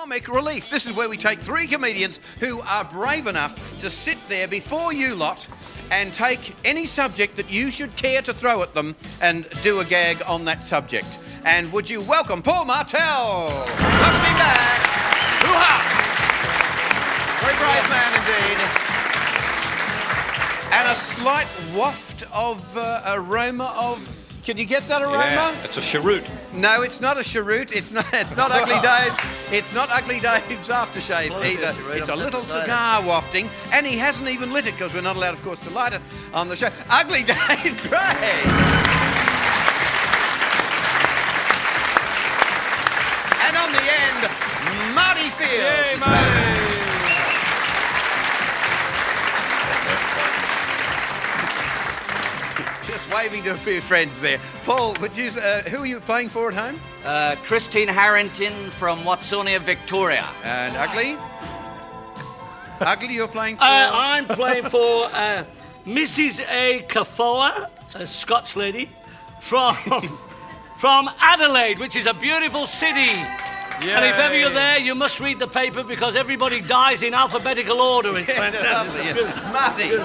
Comic Relief. This is where we take three comedians who are brave enough to sit there before you lot and take any subject that you should care to throw at them and do a gag on that subject. And would you welcome Paul Martell? Welcome back. Hoo-ha! Very brave man indeed. And a slight waft of aroma of... Can you get that aroma? Yeah, it's a cheroot. No, it's not a cheroot. It's not Ugly Dave's. It's not Ugly Dave's aftershave either. It's a little cigar wafting, and he hasn't even lit it because we're not allowed, of course, to light it on the show. Ugly Dave Gray. And on the end, Marty Fields. Yay, Marty. Just waving to a few friends there. Paul, would you, who are you playing for at home? Christine Harrington from Watsonia, Victoria. And Ugly? Ugly, you're playing for? I'm playing for Mrs. A. Kafoa, a Scotch lady, from Adelaide, which is a beautiful city. Yay. And if ever you're there, you must read the paper because everybody dies in alphabetical order. It's fantastic. Marty.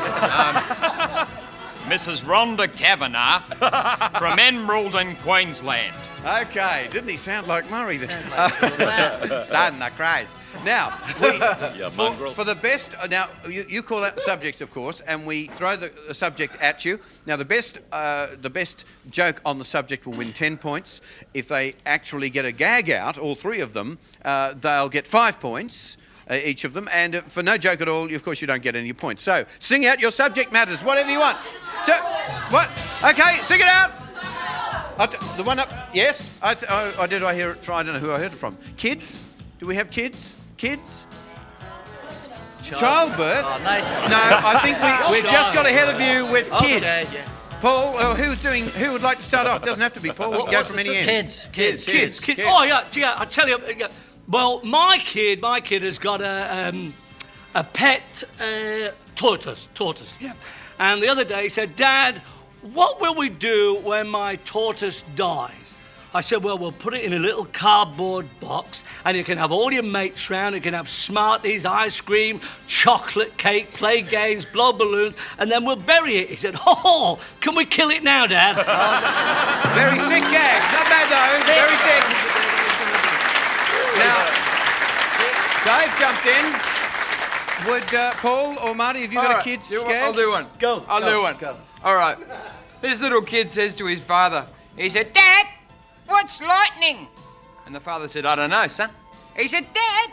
Mrs. Rhonda Kavanagh from Emerald in Queensland. Okay, didn't he sound like Murray then? Starting the craze. Now, for the best, now you call out the subjects, of course, and we throw the subject at you. Now, the best joke on the subject will win 10 points. If they actually get a gag out, all three of them, they'll get 5 points. Each of them, and for no joke at all, of course, you don't get any points. So, sing out your subject matters, whatever you want. So, what? Okay, sing it out. The one up, yes. I hear it? I don't know who I heard it from. Kids? Do we have kids? Kids? Childbirth? Oh, nice. No, I think we've just got ahead of you with kids. Okay, yeah. Paul, who would like to start off? Doesn't have to be Paul. We can go from any end. Kids. Oh, yeah, I tell you. Well, my kid has got a pet tortoise, yeah. And the other day he said, Dad, what will we do when my tortoise dies? I said, well, we'll put it in a little cardboard box and you can have all your mates round, you can have Smarties, ice cream, chocolate cake, play games, blow balloons, and then we'll bury it. He said, oh, can we kill it now, Dad? Oh, very sick gag. Not bad, though. Very sick. Now, Dave jumped in. Would Paul or Marty, have you got a kid's gag? I'll do one. I'll do one. All right. This little kid says to his father, he said, Dad, what's lightning? And the father said, I don't know, son. He said, Dad,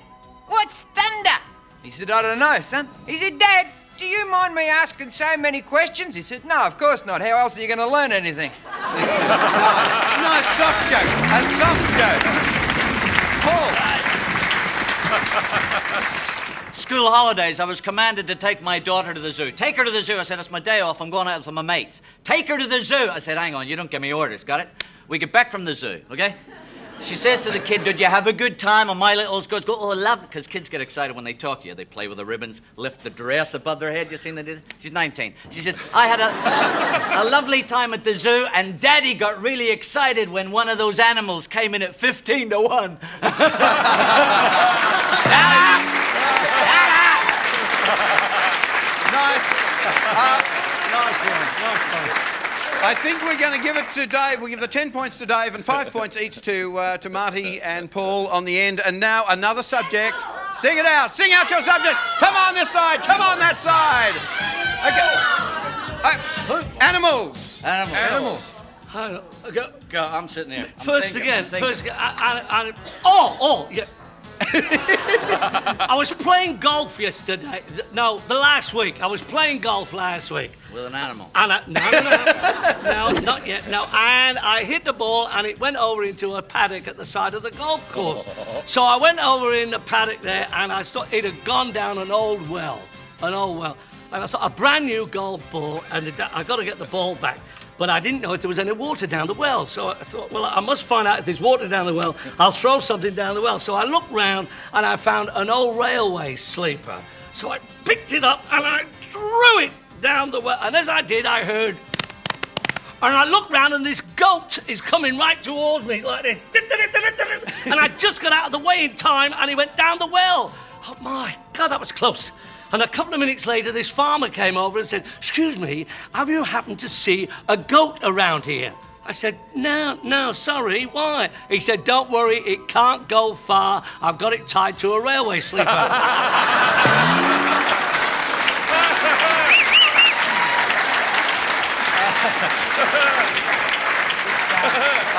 what's thunder? He said, I don't know, son. He said, Dad, do you mind me asking so many questions? He said, no, of course not. How else are you going to learn anything? Nice soft joke. A soft joke. Paul. School holidays, I was commanded to take my daughter to the zoo. Take her to the zoo. I said, it's my day off. I'm going out with my mates. Take her to the zoo. I said, hang on, you don't give me orders, got it? We get back from the zoo, okay? She says to the kid, did you have a good time? And my little girls go, oh, love it. Because kids get excited when they talk to you. They play with the ribbons, lift the dress above their head. You seen they did? She's 19. She said, I had a lovely time at the zoo, and Daddy got really excited when one of those animals came in at 15 to 1. Nice. I think we're going to give it to Dave. We'll give the 10 points to Dave and 5 points each to Marty and Paul on the end. And now another subject. Sing it out. Sing out your subject. Come on this side. Come on that side. Okay. Animals. Animals. Go. I'm sitting here. First again. Yeah. I was playing golf yesterday. No, the last week. I was playing golf last week. With an animal. And no, not yet. No, and I hit the ball and it went over into a paddock at the side of the golf course. So I went over in the paddock there and it had gone down an old well. And I thought, a brand new golf ball, and I got to get the ball back. But I didn't know if there was any water down the well. So I thought, well, I must find out if there's water down the well. I'll throw something down the well. So I looked round and I found an old railway sleeper. So I picked it up and I threw it down the well. And as I did, I heard... And I looked round and this goat goat is coming right towards me like this. And I just got out of the way in time and he went down the well. Oh, my God, that was close. And a couple of minutes later, this farmer came over and said, "Excuse me, have you happened to see a goat around here?" I said, no, sorry, why? He said, "Don't worry, it can't go far. I've got it tied to a railway sleeper."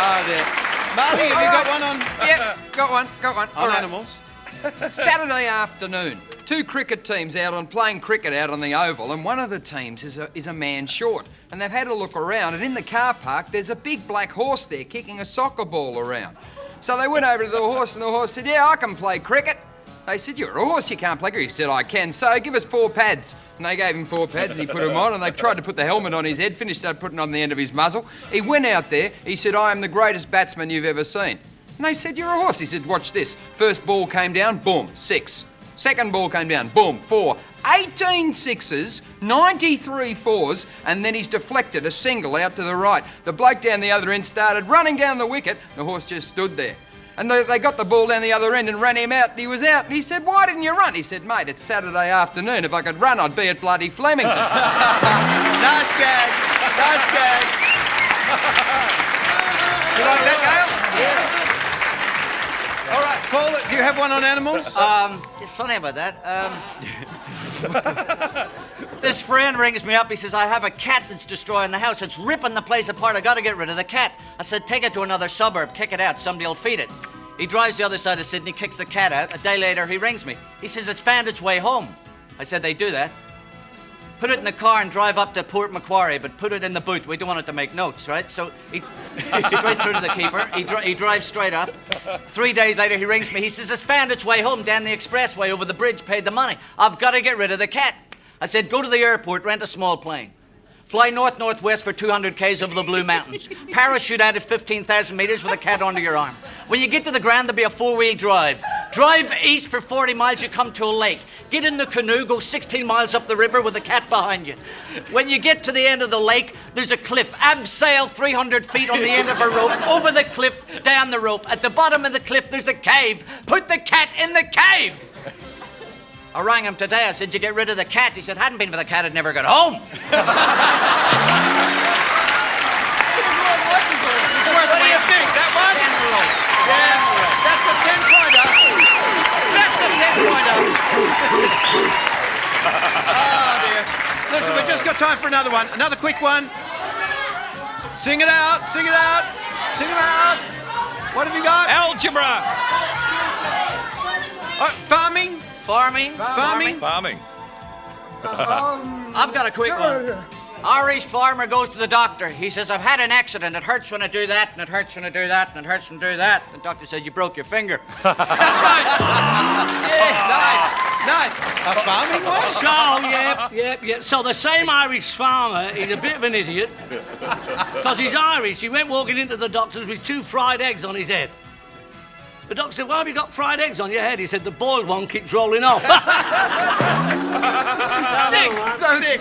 Oh, dear. Marty, have you got one on? Yeah, got one. On All right. animals? Saturday afternoon, two cricket teams out on playing cricket out on the oval, and one of the teams is a man short. And they've had a look around, and in the car park, there's a big black horse there kicking a soccer ball around. So they went over to the horse, and the horse said, "Yeah, I can play cricket." They said, "You're a horse, you can't play cricket." He said, "I can, so give us 4 pads." And they gave him 4 pads, and he put them on, and they tried to put the helmet on his head, finished up putting it on the end of his muzzle. He went out there, he said, "I am the greatest batsman you've ever seen." And they said, "You're a horse." He said, "Watch this. First ball came down, boom, 6. Second ball came down, boom, 4. 18 sixes, 93 fours, and then he's deflected a single out to the right. The bloke down the other end started running down the wicket. The horse just stood there. And they got the ball down the other end and ran him out, and he was out. And he said, "Why didn't you run?" He said, "Mate, it's Saturday afternoon. If I could run, I'd be at bloody Flemington." Nice gag. Nice gag. You like that, Gail? Yeah. All right, Paul, do you have one on animals? It's funny about that. This friend rings me up. He says, "I have a cat that's destroying the house. It's ripping the place apart. I got to get rid of the cat." I said, "Take it to another suburb. Kick it out. Somebody will feed it." He drives the other side of Sydney, kicks the cat out. A day later, he rings me. He says, "It's found its way home." I said, "They do that. Put it in the car and drive up to Port Macquarie, but put it in the boot. We don't want it to make notes, right?" So he straight through to the keeper. He drives straight up. 3 days later, he rings me. He says, "It's found its way home down the expressway over the bridge. Paid the money. I've got to get rid of the cat." I said, "Go to the airport, rent a small plane. Fly north-northwest for 200 k's over the Blue Mountains. Parachute out at 15,000 meters with a cat under your arm. When you get to the ground, there'll be a 4-wheel drive. Drive east for 40 miles, you come to a lake. Get in the canoe, go 16 miles up the river with the cat behind you. When you get to the end of the lake, there's a cliff. Abseil 300 feet on the end of a rope, over the cliff, down the rope. At the bottom of the cliff, there's a cave. Put the cat in the cave." I rang him today. I said, "Did you get rid of the cat?" He said, "Hadn't been for the cat, I'd never got home." What do you think? That one? Yeah, that's a 10-pointer. That's a 10-pointer. Oh, dear. Listen, we've just got time for another one. Another quick one. Sing it out, sing it out, sing it out. What have you got? Algebra. Farming? Farming. Farming. I've got a quick one. Irish farmer goes to the doctor. He says, "I've had an accident. It hurts when I do that, and it hurts when I do that, and it hurts when I do that." The doctor said, "You broke your finger." Nice. A farming one? So, yeah. So the same Irish farmer is a bit of an idiot. Because he's Irish. He went walking into the doctor's with 2 fried eggs on his head. The doctor said, "Why have you got fried eggs on your head?" He said, "The boiled one keeps rolling off." So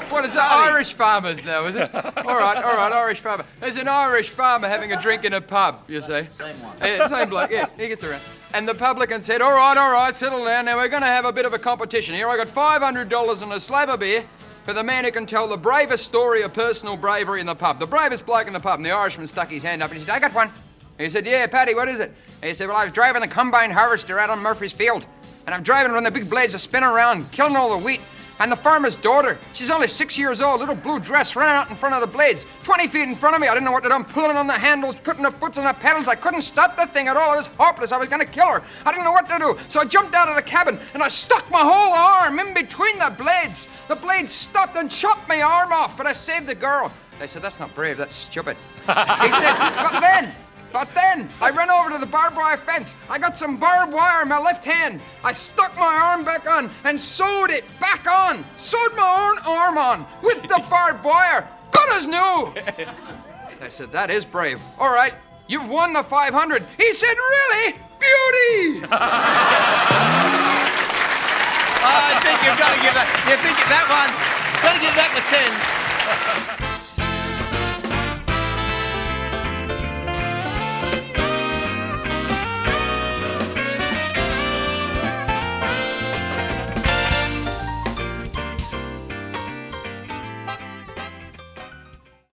what is that? Irish farmers now, is it? All right, Irish farmer. There's an Irish farmer having a drink in a pub, you see. Same one. Yeah, same bloke, yeah, he gets around. And the publican said, all right, settle down. Now we're going to have a bit of a competition here. I got $500 and a slab of beer for the man who can tell the bravest story of personal bravery in the pub. The bravest bloke in the pub. And the Irishman stuck his hand up and he said, "I got one." He said, "Yeah, Paddy, what is it?" He said, "Well, I was driving the combine harvester out on Murphy's Field, and I'm driving when the big blades are spinning around, killing all the wheat. And the farmer's daughter, she's only 6 years old, little blue dress, running out in front of the blades, 20 feet in front of me. I didn't know what to do. I'm pulling on the handles, putting her foot on the pedals. I couldn't stop the thing at all. I was hopeless. I was going to kill her. I didn't know what to do. So I jumped out of the cabin, and I stuck my whole arm in between the blades. The blades stopped and chopped my arm off, but I saved the girl." They said, "That's not brave, that's stupid." He said, But then, I ran over to the barbed wire fence. I got some barbed wire in my left hand. I stuck my arm back on and sewed it back on. Sewed my own arm on with the barbed wire. Good as new." I said, "That is brave. All right, you've won the 500. He said, "Really? Beauty!" I think you've got to give that. You think that one? Got to give that the 10.